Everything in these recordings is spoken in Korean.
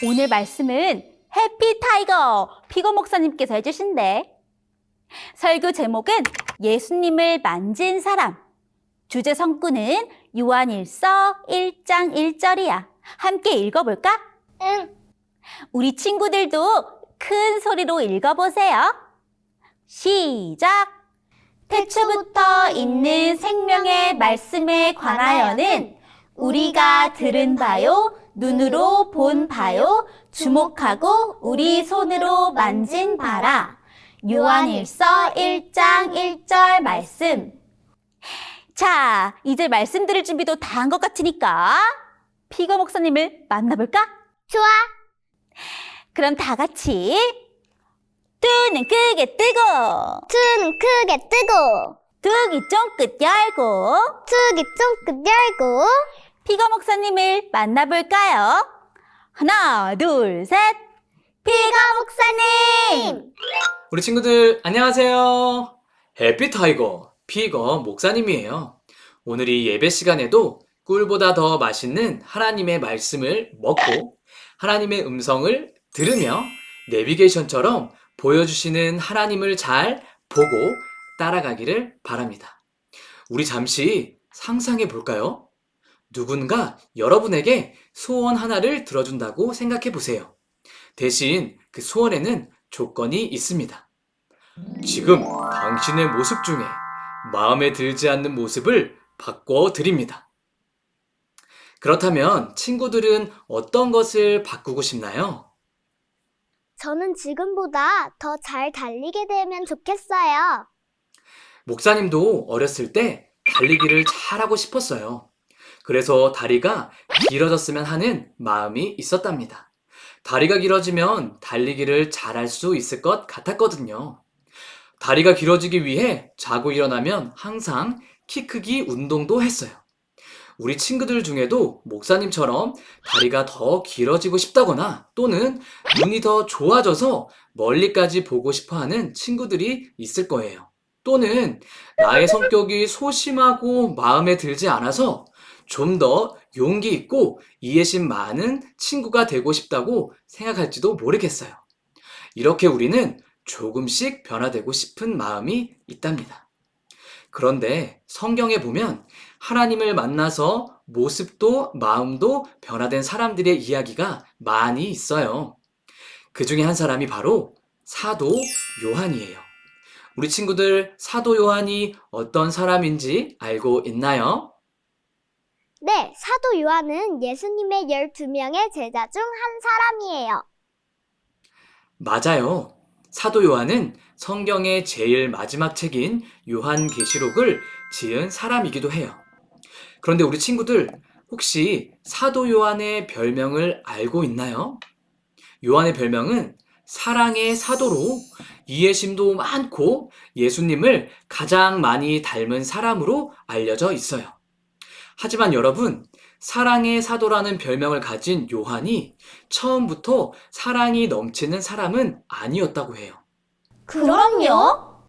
오늘 말씀은 해피타이거 피거 목사님께서 해주신대. 설교 제목은 예수님을 만진 사람. 주제 성구는 요한일서 1장 1절이야. 함께 읽어볼까? 응. 우리 친구들도 큰 소리로 읽어보세요. 시작! 태초부터 있는 생명의 말씀에 관하여는 우리가 들은 바요, 눈으로 본 바요, 주목하고 우리 손으로 만진 바라. 요한일서 1장 1절 말씀. 자, 이제 말씀 들을 준비도 다 한 것 같으니까 피거 목사님을 만나볼까? 좋아. 그럼 다 같이 눈은 크게 뜨고 눈 크게 뜨고 두기 쫑긋 열고 두기 쫑긋 열고 피거 목사님을 만나볼까요? 하나, 둘, 셋! 피거 목사님! 우리 친구들 안녕하세요. 해피타이거 피거 목사님이에요. 오늘 이 예배 시간에도 꿀보다 더 맛있는 하나님의 말씀을 먹고 하나님의 음성을 들으며 내비게이션처럼 보여주시는 하나님을 잘 보고 따라가기를 바랍니다. 우리 잠시 상상해 볼까요? 누군가 여러분에게 소원 하나를 들어준다고 생각해 보세요. 대신 그 소원에는 조건이 있습니다. 지금 당신의 모습 중에 마음에 들지 않는 모습을 바꿔드립니다. 그렇다면 친구들은 어떤 것을 바꾸고 싶나요? 저는 지금보다 더 잘 달리게 되면 좋겠어요. 목사님도 어렸을 때 달리기를 잘하고 싶었어요. 그래서 다리가 길어졌으면 하는 마음이 있었답니다. 다리가 길어지면 달리기를 잘할 수 있을 것 같았거든요. 다리가 길어지기 위해 자고 일어나면 항상 키 크기 운동도 했어요. 우리 친구들 중에도 목사님처럼 다리가 더 길어지고 싶다거나 또는 눈이 더 좋아져서 멀리까지 보고 싶어 하는 친구들이 있을 거예요. 또는 나의 성격이 소심하고 마음에 들지 않아서 좀 더 용기 있고 이해심 많은 친구가 되고 싶다고 생각할지도 모르겠어요. 이렇게 우리는 조금씩 변화되고 싶은 마음이 있답니다. 그런데 성경에 보면 하나님을 만나서 모습도 마음도 변화된 사람들의 이야기가 많이 있어요. 그 중에 한 사람이 바로 사도 요한이에요. 우리 친구들 사도 요한이 어떤 사람인지 알고 있나요? 네, 사도 요한은 예수님의 12명의 제자 중 한 사람이에요. 맞아요. 사도 요한은 성경의 제일 마지막 책인 요한계시록을 지은 사람이기도 해요. 그런데 우리 친구들 혹시 사도 요한의 별명을 알고 있나요? 요한의 별명은 사랑의 사도로 이해심도 많고 예수님을 가장 많이 닮은 사람으로 알려져 있어요. 하지만 여러분, 사랑의 사도라는 별명을 가진 요한이 처음부터 사랑이 넘치는 사람은 아니었다고 해요. 그럼요?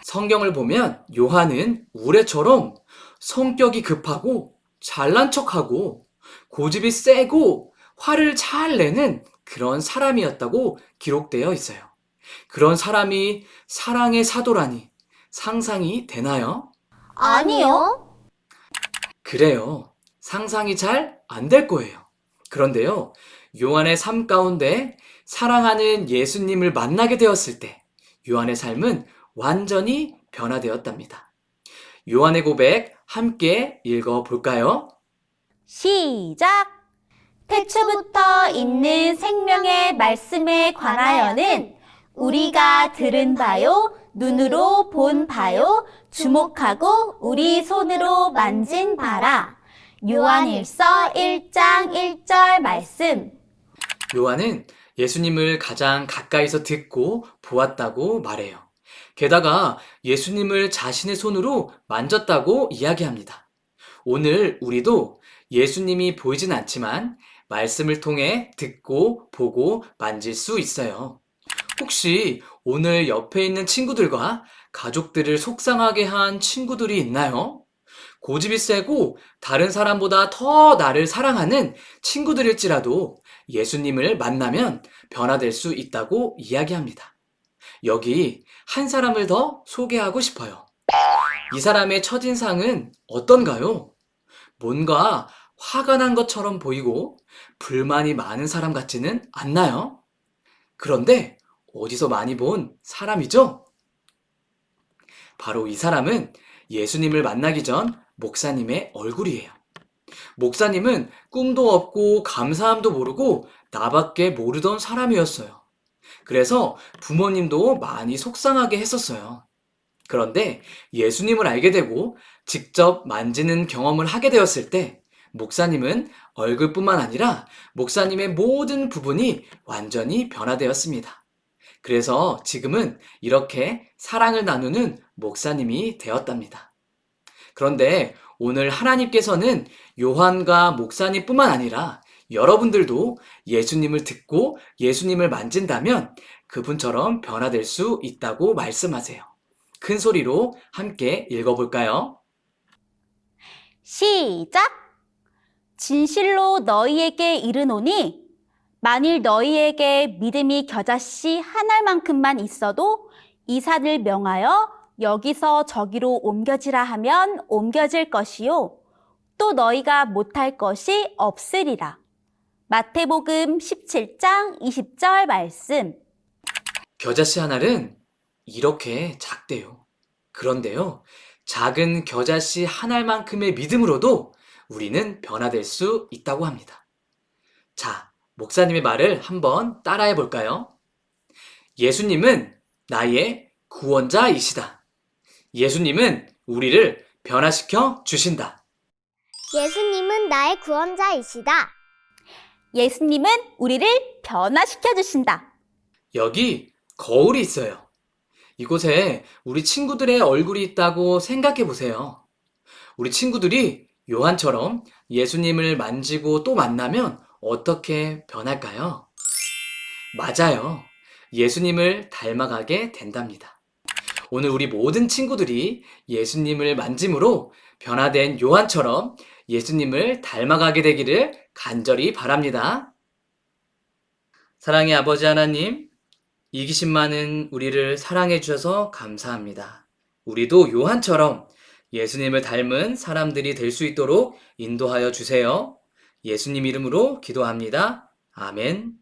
성경을 보면 요한은 우레처럼 성격이 급하고 잘난 척하고 고집이 세고 화를 잘 내는 그런 사람이었다고 기록되어 있어요. 그런 사람이 사랑의 사도라니 상상이 되나요? 아니요. 그래요. 상상이 잘 안 될 거예요. 그런데요, 요한의 삶 가운데 사랑하는 예수님을 만나게 되었을 때 요한의 삶은 완전히 변화되었답니다. 요한의 고백 함께 읽어볼까요? 시작! 태초부터 있는 생명의 말씀에 관하여는 우리가 들은 바요, 눈으로 본 바요, 주목하고 우리 손으로 만진 바라. 요한일서 1장 1절 말씀. 요한은 예수님을 가장 가까이서 듣고 보았다고 말해요. 게다가 예수님을 자신의 손으로 만졌다고 이야기합니다. 오늘 우리도 예수님이 보이진 않지만 말씀을 통해 듣고 보고 만질 수 있어요. 혹시 오늘 옆에 있는 친구들과 가족들을 속상하게 한 친구들이 있나요? 고집이 세고 다른 사람보다 더 나를 사랑하는 친구들일지라도 예수님을 만나면 변화될 수 있다고 이야기합니다. 여기 한 사람을 더 소개하고 싶어요. 이 사람의 첫인상은 어떤가요? 뭔가 화가 난 것처럼 보이고 불만이 많은 사람 같지는 않나요? 그런데 어디서 많이 본 사람이죠? 바로 이 사람은 예수님을 만나기 전 목사님의 얼굴이에요. 목사님은 꿈도 없고 감사함도 모르고 나밖에 모르던 사람이었어요. 그래서 부모님도 많이 속상하게 했었어요. 그런데 예수님을 알게 되고 직접 만지는 경험을 하게 되었을 때 목사님은 얼굴뿐만 아니라 목사님의 모든 부분이 완전히 변화되었습니다. 그래서 지금은 이렇게 사랑을 나누는 목사님이 되었답니다. 그런데 오늘 하나님께서는 요한과 목사님뿐만 아니라 여러분들도 예수님을 듣고 예수님을 만진다면 그분처럼 변화될 수 있다고 말씀하세요. 큰 소리로 함께 읽어볼까요? 시작! 진실로 너희에게 이르노니 만일 너희에게 믿음이 겨자씨 한 알만큼만 있어도 이산을 명하여 여기서 저기로 옮겨지라 하면 옮겨질 것이요 또 너희가 못할 것이 없으리라. 마태복음 17장 20절 말씀. 겨자씨 하나는 이렇게 작대요. 그런데요, 작은 겨자씨 한 알만큼의 믿음으로도 우리는 변화될 수 있다고 합니다. 자, 목사님의 말을 한번 따라해 볼까요? 예수님은 나의 구원자이시다. 예수님은 우리를 변화시켜 주신다. 예수님은 나의 구원자이시다. 예수님은 우리를 변화시켜 주신다. 여기 거울이 있어요. 이곳에 우리 친구들의 얼굴이 있다고 생각해 보세요. 우리 친구들이 요한처럼 예수님을 만지고 또 만나면 어떻게 변할까요? 맞아요. 예수님을 닮아가게 된답니다. 오늘 우리 모든 친구들이 예수님을 만짐으로 변화된 요한처럼 예수님을 닮아가게 되기를 간절히 바랍니다. 사랑의 아버지 하나님, 이기심 많은 우리를 사랑해 주셔서 감사합니다. 우리도 요한처럼 예수님을 닮은 사람들이 될 수 있도록 인도하여 주세요. 예수님 이름으로 기도합니다. 아멘.